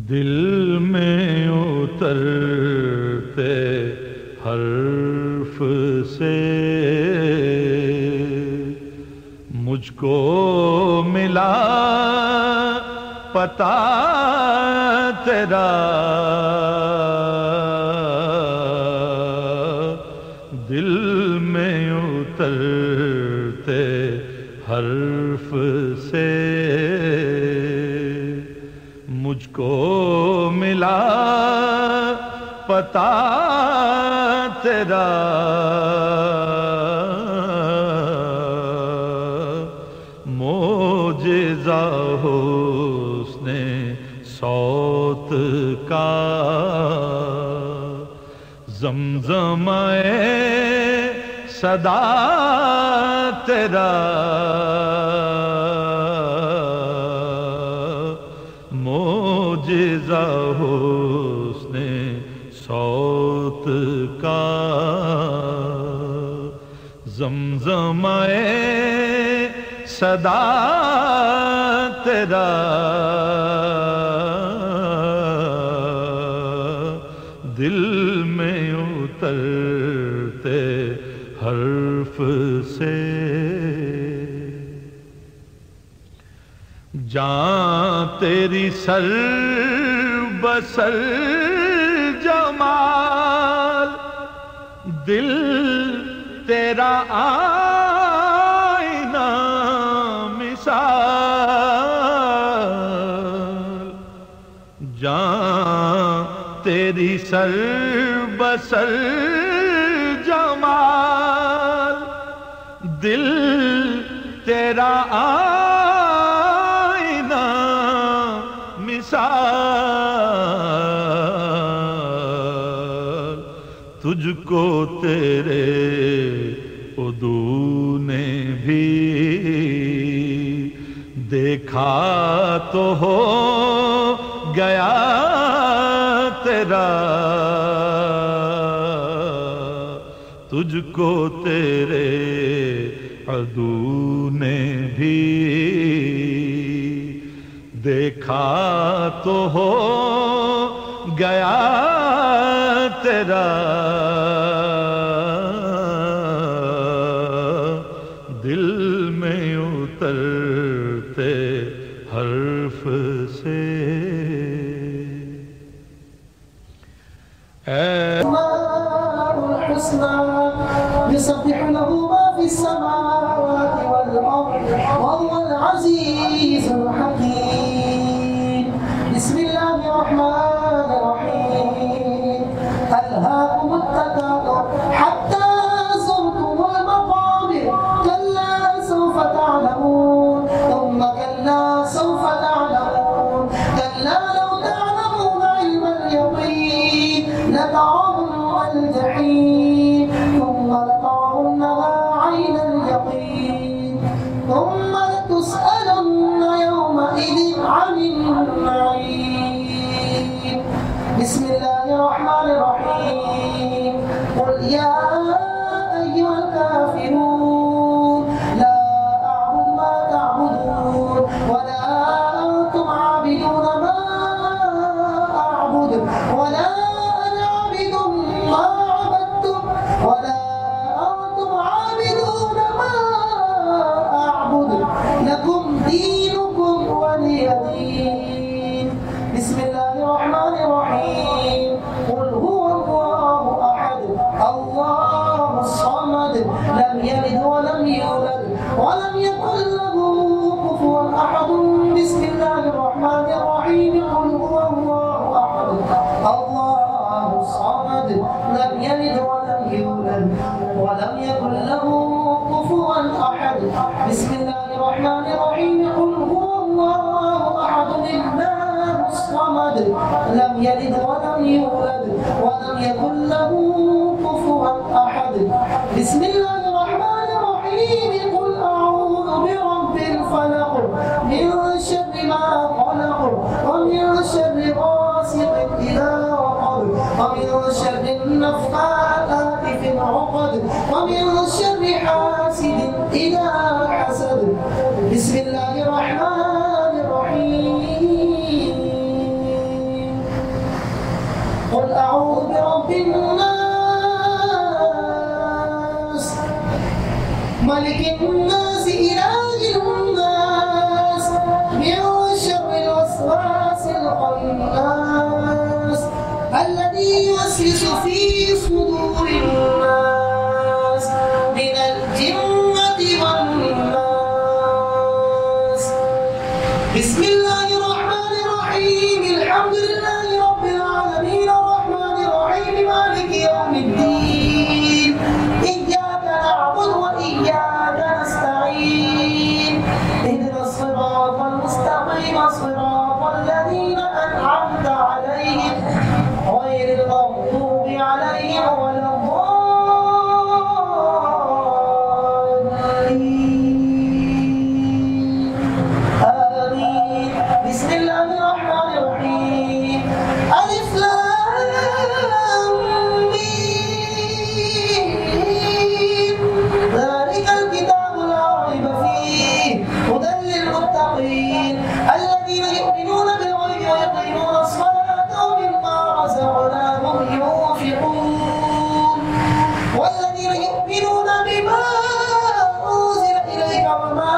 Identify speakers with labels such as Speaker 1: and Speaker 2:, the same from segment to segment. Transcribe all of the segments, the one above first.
Speaker 1: دل میں اترتے حرف سے مجھ کو ملا پتہ تیرا، دل میں اترتے حرف سے مجھ کو ملا پتہ تیرا، معجزہ حسن صوت کا زمزمے صدا تیرا، معجزہ حسن صوت کا زمزمے صدا تیرا، دل میں اترتے حرف سے جان تیری سر بسر جمال، دل تیرا آئینہ مثال، جان تیری سر بسر جمال، دل تیرا آئینہ مثال، تجھ کو تیرے عدو نے بھی دیکھا تو ہو گیا تیرا، تجھ کو تیرے عدو نے بھی دیکھا تو ہو گیا تیرا، دل میں اترتے حرف سے
Speaker 2: يسبح له ما في السماوات والأرض وهو العزيز الحكيم. بسم الله الرحمن الرحيم. ألهاكم التكاثر حتى زرتم المقابر، كلا سوف تعلمون ثم كلا سوف تعلمون، كلا لو تعلمون علم اليقين لترون الجحيم ثم لترونها عين اليقين ثم لتسألن يومئذ عن النعيم. بسم الله الرحمن الرحيم. قل يا أيها الكافرون لا أعبد ما تعبدون ولا أنتم عابدون ما أعبد ولا أنا عابد ما عبدتم ولا أنتم عابدون ما أعبد لكم دينكم ولي دين. بسم الله الرحمن الرحيم. قل هو الله أحد الله الصمد لم يلد ولم يولد ولم يكن له كفوا أحد. بسم الله الرحمن الرحيم. قل هو الله أحد الله الصمد لم يلد ولم يولد ولم يكن له كفوا أحد. بسم الله الرحمن الرحيم. قل هو الله أحد الله الصمد لم يلد ولم يولد ولم يكن له كفوا أحد. بسم الله الرحمن الرحيم. قل أعوذ برب الفلق من شر ما خلق ومن شر غاسق إذا وقب ومن شر النفاثات في العقد ومن شر حاسد إذا حسد. بسم الله الرحمن الرحيم. أعوذ برب الناس ملك الناس إله الناس من شر الوسواس الخناس الذي يوسوس في صدور الناس من الجنة والناس. بسم الله الرحمن الرحيم الحمد لله رب العالمين الرحمن الرحيم مالك يوم الدين إياك نعبد وإياك نستعين اهدنا الصراط المستقيم صراط الذين أنعمت عليهم غير المغضوب عليهم ولا الضالين آمين. بسم الله الرحمن الرحيم ألف لام ميم ذلك الكتاب لا ريب فيه هدى للمتقين الذين يؤمنون بالغيب ويقيمون الصلاة ومما رزقناهم ينفقون والذين يؤمنون بما أنزل إليك وما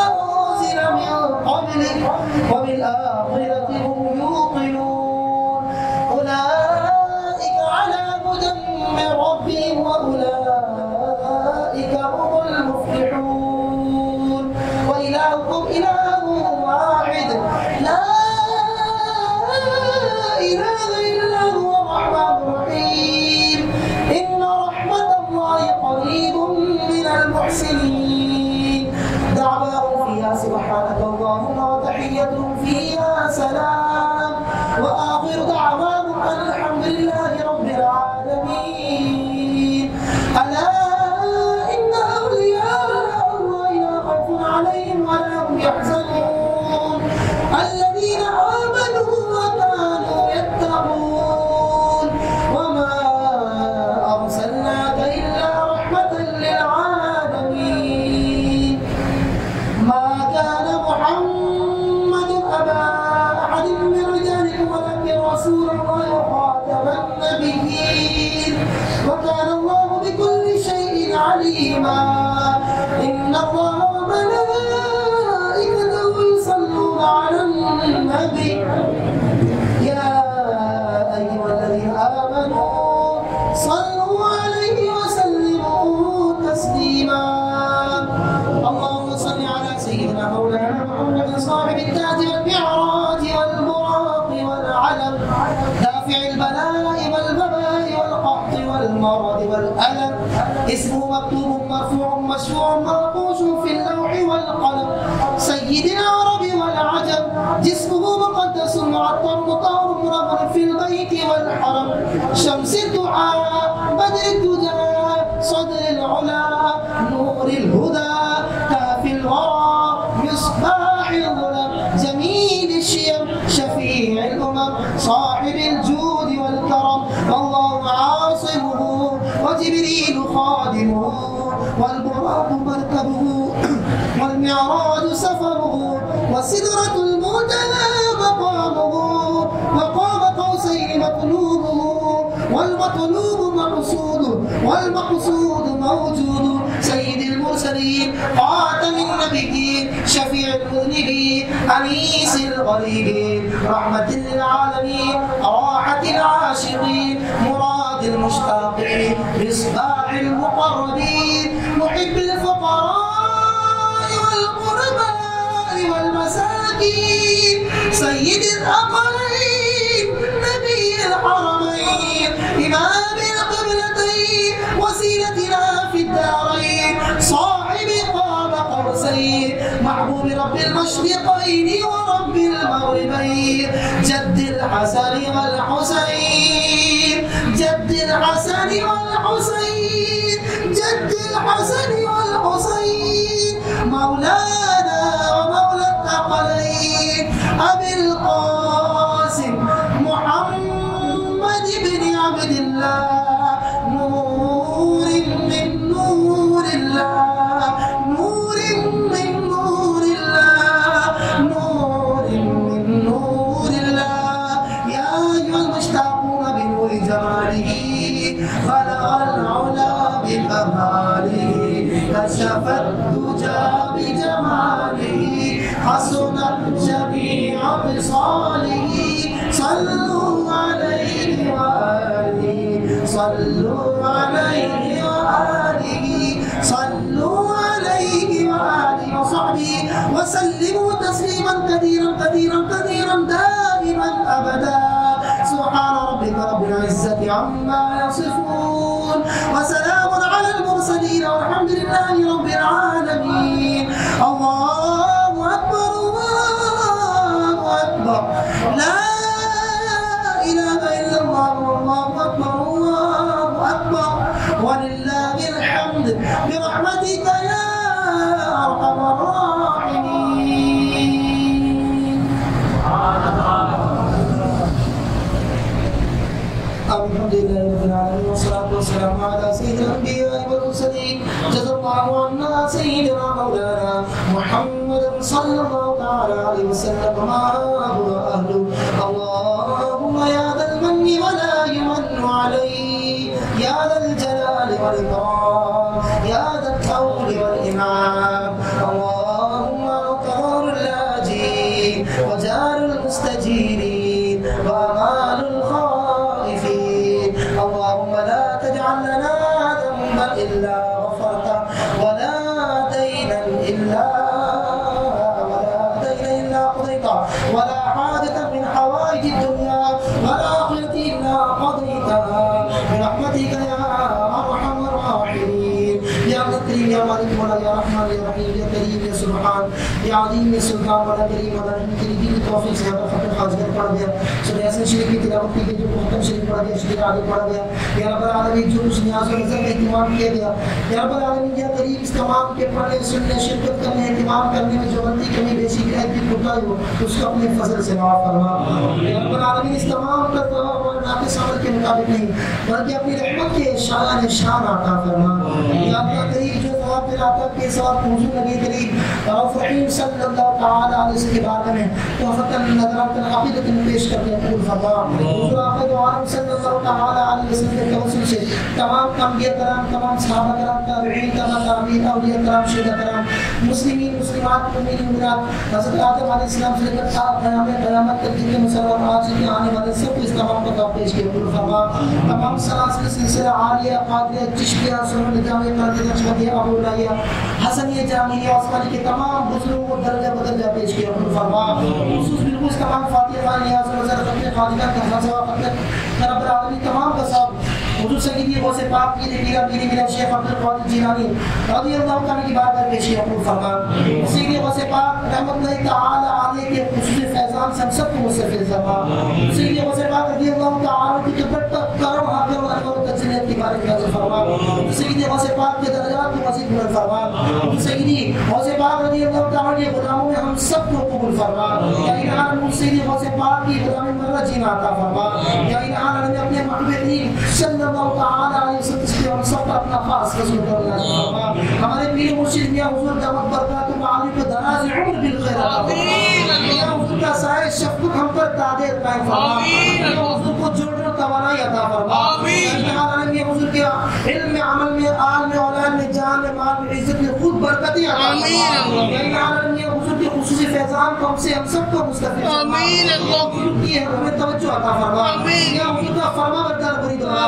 Speaker 2: أنزل من قبلك وبالآخرة هم يوقنون أولئك على هدى من ربهم وأولئك هم المفلحون وإلهكم إله واحد لا إله إلا هو الرحمن الرحيم إن رحمة الله قريب من المحسنين دعواهم فيها سبحانك اللهم وتحيتهم فيها سلام وآخر دعواهم أن الحمد لله رب العالمين. ألا إن أولياء الله لا خوف عليهم ولا هم يحزنون الذين آمنوا وكانوا يتقون وما أرسلناك إلا رحمة للعالمين. ما كان محمد أبا أحد من رجالكم ولكن رسول الله وخاتم النبيين وكان الله بكل شيء عليما. إن الله وملائكته يصلون على النبي يا أيها الذين آمنوا صلوا عليه وسلموا تسليما. اللهم صل على سيدنا مولانا محمد صاحب التاج والمعراج والبراق والعلم دافع البلاء والبلاء والقحط والمرض والألم اسمه مكتوب مرفوع مشفوع منقوش في اللوح والقلم سيد العرب والعجم جسمه مقدس معطر مطهر منور في البيت والحرم شمس الدعاء بدر الدجى صدر العلا نور الهدى كافي الورى مصباح الظلم جميل الشيم شفيع الأمم صاحب الجود والكرم الله عاصمه وجبريل خادمه والبراق مركبه والمعراج سفره وسدرة المنتهى مقامه وقاب قوسين مطلوبه والمطلوب مقصوده والمقصود موجود سيد المرسلين خاتم النبيين شفيع المذنبين أنيس الغريبين رحمة للعالمين راحة العاشقين مراد المشتاقين مصباح المقربين محب الفقراء والغرباء والمساكين سيد الأقلين نبي الحرمين إمام القبلتين وسيلتنا في الدارين صاحب قاب قوسين محبوب رب المشرقين ورب المغربين جد الحسن والحسين جد الحسن والحسين جد الحسن والحسين مولانا ومولى الثقلين أبي القاسم محمد بن عبد الله نور من نور الله نور من نور الله نور من نور الله يا أيها المشتاقون بنور جمال جلاله كشف الدجى بجماله حسنت جميع خصاله صلوا عليه وآله صلوا عليه وآله صلوا عليه وآله وصحبه وسلموا تسليما كثيرا كثيرا كثيرا دائما أبدا سبحان ربك رب العزة عما يصفون وسلام على المرسلين والحمد لله رب العالمين الله أكبر الله أكبر لا إله إلا الله والله أكبر الله أكبر ولله الحمد برحمتك يا أرحم الراحمين. الحمد لله رب العالمين والصلاة والسلام على سيد الأنبياء والمرسلين جزا الله عنا سيدنا مولانا محمد صلى الله تعالى عليه وسلم ما هو أهله. اللهم يا ذا المن ولا يمن عليه يا ذا الجلال والإكرام يا ذا الطول والإنعام اللهم وقرار اللاجئين وجار المستجيرين وأمان الخائفين اللهم لا تجعل لنا ذنبا إلا غفرته ولا دينا إلا قضيته ولا حاجة من حوائج الدنيا والآخرة إلا قضيتها برحمتك يا أرحم الراحمين. يا كريم يا مالك مولا يا رحمن يا رحيم يا كريم يا سبحان يا عظيم يا سلطان ولا كريم ولا رحيم كريم کی توفیق سے ہمیں ختم حاضر پڑھ دیا سورہ یاسین شریف کی تلاوت کی جو ختم شریف پڑھ دیا شریف عادی پڑھ دیا یا رب العالمین جو کچھ نیاز و نظر کا اہتمام کیا گیا یا رب العالمین یا قریب اس تمام کے پڑھنے سننے شرکت کرنے اہتمام کرنے میں جو غلطی کمی بیشی کی کوتاہی ہو اس کو اپنے فضل سے معاف فرما یا رب العالمین اس تمام کا ثواب اور ناقص عمل کے مطابق نہیں بلکہ اپنی رحمت کے شان عطا فرما یا اللہ قریب جو ثواب دلاتا کے ثواب حضور نبی کریم رؤوف رحیم صلی اللہ تعالی علیہ وسلم کے بارے میں توفیق نظرات عقیدت میں پیش کر کے قبول فرما حضور آخر عالم صلی اللہ تعالی علیہ وسلم کے توسل سے تمام انبیاء کرام تمام صحابہ کرام تابعین تابعین اولیاء کرام شہداء کرام مسلمین مسلمات مومنین مومنات حضرت آدم علیہ السلام سے لے کر قیامت تک جتنے مسلمان آج کے آنے والے سب کو اس تمام کو پیش کیا قبول فرما تمام سلاسل سلسلہ عالیہ قادریہ چشتیہ سنن جامعہ قادریہ نقشبندیہ ابواللہیہ حسنیہ جامعیہ عثمانی کے تمام بزرگوں کو درجہ بدرجہ پیش کیا قبول فرما خصوص بالخصوص تمام فاتحہ نیاز و نظر ختم خالدہ کے حسوا ختم رب العالمین تمام کا سب حضور سیدی غوث پاک کی میرا میرا شیخ عبد القادر جیلانی رضی اللہ تعالی کی بات پیش کیا قبول فرما سیدی غوث پاک رحمت اللہ تعالی علیہ کے خصوصی فیضان سے ہم سب کو مصطفی فرما سیدی غوث پاک رضی اللہ تعالی کی قبر تک کرم حاضر و انور تجلیت کی بارک نازل فرما سیدی غوث پاک کے درجات کو مزید بلند فرما سیدی غوث پاک رضی اللہ تعالی کے غلاموں میں ہم سب کو قبول فرما یا الہی سیدی غوث پاک کی غلامی مرہ جینا عطا فرما یا الہی اپنے محبوب کریم صلی اللہ تعالی علیہ وسلم اس کے ہم سب کا اپنا خاص رسول اللہ فرما ہمارے پیر مرشد میاں حضور دعوت برکات و معالی کو دراز عمر بالخیر عطا فرما میاں حضور کا سائے شفقت ہم پر تعدیر قائم فرما میاں حضور کو جوڑنے و توانائی عطا فرما میاں حضور کے علم میں عمل میں آل میں اولاد میں جان میں مال میں عزت میں خود برکتی عطا فرما میاں حضور کے خصوصی فیضان کو ہم سے ہم سب کو مستفید فرما حضور کی ہمیں توجہ عطا فرما میاں حضور کا فرما بردار بری دعا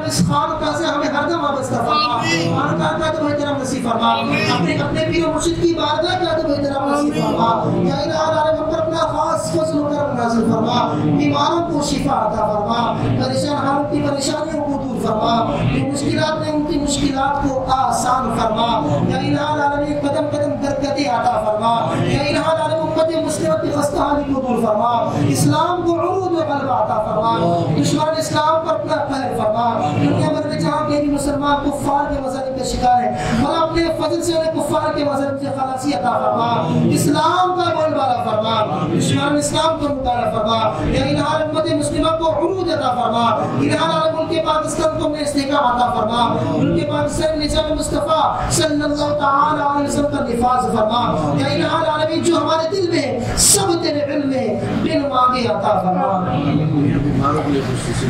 Speaker 2: اس خانقاہ سے ہمیں ہر دم وابستہ فرما خانقاہ کا تو احترام نصیب فرما اپنے پیر و مرشد کی بارگاہ کا تو احترام نصیب فرما یا الہ العالمین ہم پر اپنا خاص فضل و کرم نازل فرما بیماروں کو شفا عطا فرما پریشان حالوں کی پریشانیوں کو دور فرما جو مشکلات میں ان کی مشکلات کو آسان فرما یا الہ العالمین قدم قدم برکتی عطا فرما یا الہ العالمین امت مسلمہ کی خستہانی کو دور فرما اسلام کو عروج و غلبہ عطا فرما دشمن اسلام پر اپنا قہر فرما دنیا بھر میں جہاں کے بھی مسلمان کفار کے مظالم کا شکار ہے مولا اپنے فضل سے انہیں کفار کے مظالم سے خلاصی عطا فرما اسلام کا بول بالا فرما دشمن اسلام کو مطالعہ فرما یا الہ امت مسلمہ کو عروج عطا فرما الہ العالمین ملک پاکستان کو اپنے استحکام عطا فرما ملک پاکستان نظام مصطفیٰ صلی اللہ تعالی علیہ وسلم کا نفاذ فرما یا الہ العالمین جو ہمارے دل میں سب تیرے علم میں بن مانگے عطا فرما بیماروں کے لیے خصوصی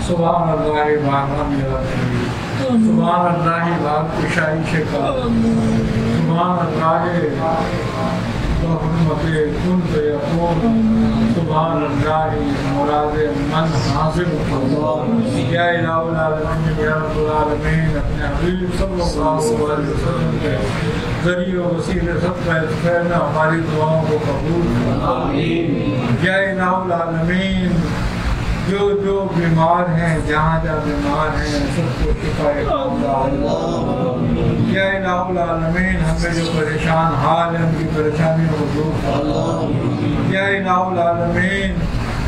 Speaker 3: سبحان اللہ بارہم یا کریم، سبحان اللہ باب کشائی شکا، سبحان اللہ بحرمت کن فیکون، سبحان اللہ مراد من حاصل اللہ، یا الہ العالمین یا رب العالمین اپنے حبیب صلی اللہ علیہ وسلم کے ذریعہ و وسیلے صدقہ خیر میں ہماری دعاؤں کو قبول فرما، یا الہ العالمین جو بیمار ہیں جہاں جہاں بیمار ہیں سب کو شفا اللہ، یا الہ العالمین ہمیں جو پریشان حال ہیں ان کی پریشانیوں کو دور فرما، یا الہ العالمین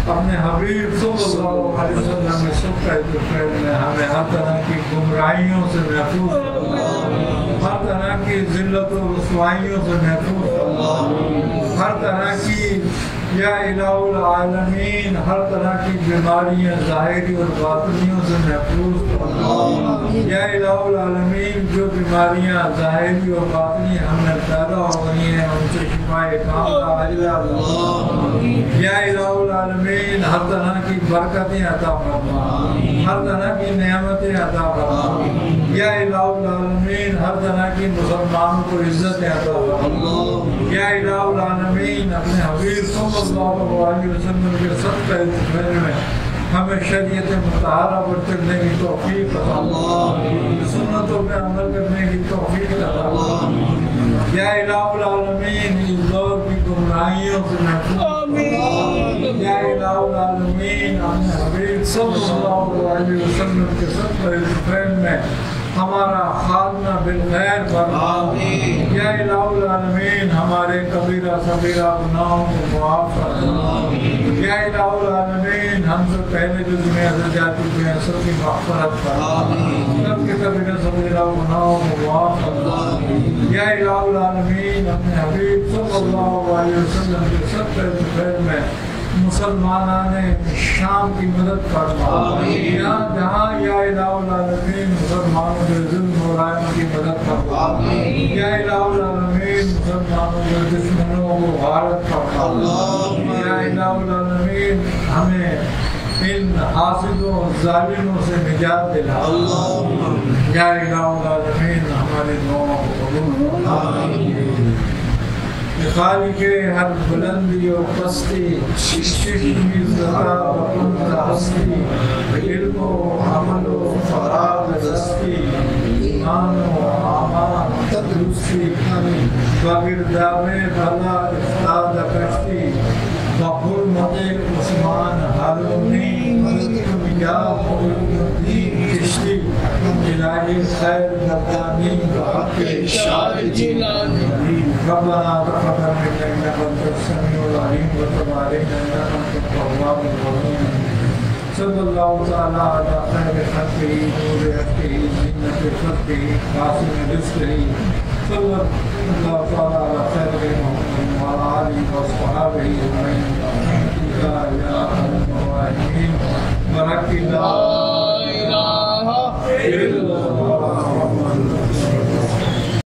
Speaker 3: اپنے حبیب صلی اللہ علیہ وسلم میں سب کا خیر میں ہمیں ہر طرح کی گمراہیوں سے محفوظ فرما، ہر طرح کی ذلت و رسوائیوں سے محفوظ فرما، ہر طرح کی یا الہ العالمین ہر طرح کی بیماریاں ظاہری اور باطنیوں سے محفوظ فرما، یا الہ العالمین جو بیماریاں ظاہری اور باطنی ہم میں پیدا ہو گئی ہیں ان سے شفا کاملہ عاجلہ اللہ، یا الہ العالمین ہر طرح کی برکتیں عطا فرما، ہر طرح کی نعمتیں عطا فرما، یا الہ العالمین ہر طرح کی مسلمانوں کو عزتیں عطا فرما، یا الہ العالمین اپنے حبیب صلی اللہ علیہ وسلم کے صدقہ خیر میں ہمیں شریعت مطہرہ پر چلنے کی توفیق عطا فرما، سنتوں پہ عمل کرنے کی توفیق عطا فرما، یا الہ العالمین اس دور کی گمراہیوں سے محفوظ فرما، یا الہ العالمین اپنے حبیب صلی اللہ علیہ وسلم کے صدقہ خیر میں ہمارا خاتمہ بالخیر فرما، یا الہ العالمین ہمارے کبیرہ صغیرہ گناہوں کو معاف فرما، یا الہ العالمین ہم سے پہلے جو دنیا سے جا چکے ہیں سب کی مغفرت فرما، سب کے کبیرہ صغیرہ گناہوں کو معاف فرما، یا الہ العالمین اپنے حبیب صلی اللہ علیہ وسلم کے صدقہ خیر میں مسلمانان شام کی مدد فرما، جہاں یا الہ العالمین مسلمانوں کے ظلم و رائم کی مدد فرما، یا الہ العالمین مسلمانوں کے دشمنوں کو غارت فرما، یا الہ العالمین ہمیں ان حاسدوں ظالموں سے نجات دلا، یا الہ العالمین ہماری دعاؤں کو قبول فرما، خالق ہر بلندی و پستی ششمی ذرا و کنت ہستی، علم و عمل و فراغ دستی، ایمان و آمان تدرستی، بگرداب بھلا افتاد کشتی، بحرمت عثمان ہارونی ملک یا قلوبی کشتی، الہی خیر گردانی بحق شاہ جیلانی، ربنا تقبل منا انك انت السميع العليم وتب علينا انك انت التواب الرحيم، صلى الله تعالى على خير خلقه نور حقه زينة خلقه قاسم رزقه، صلى الله تعالى على خير محمد وعلى آله وصحبه أجمعين برحمتك يا أرحم الراحمين، برحمتك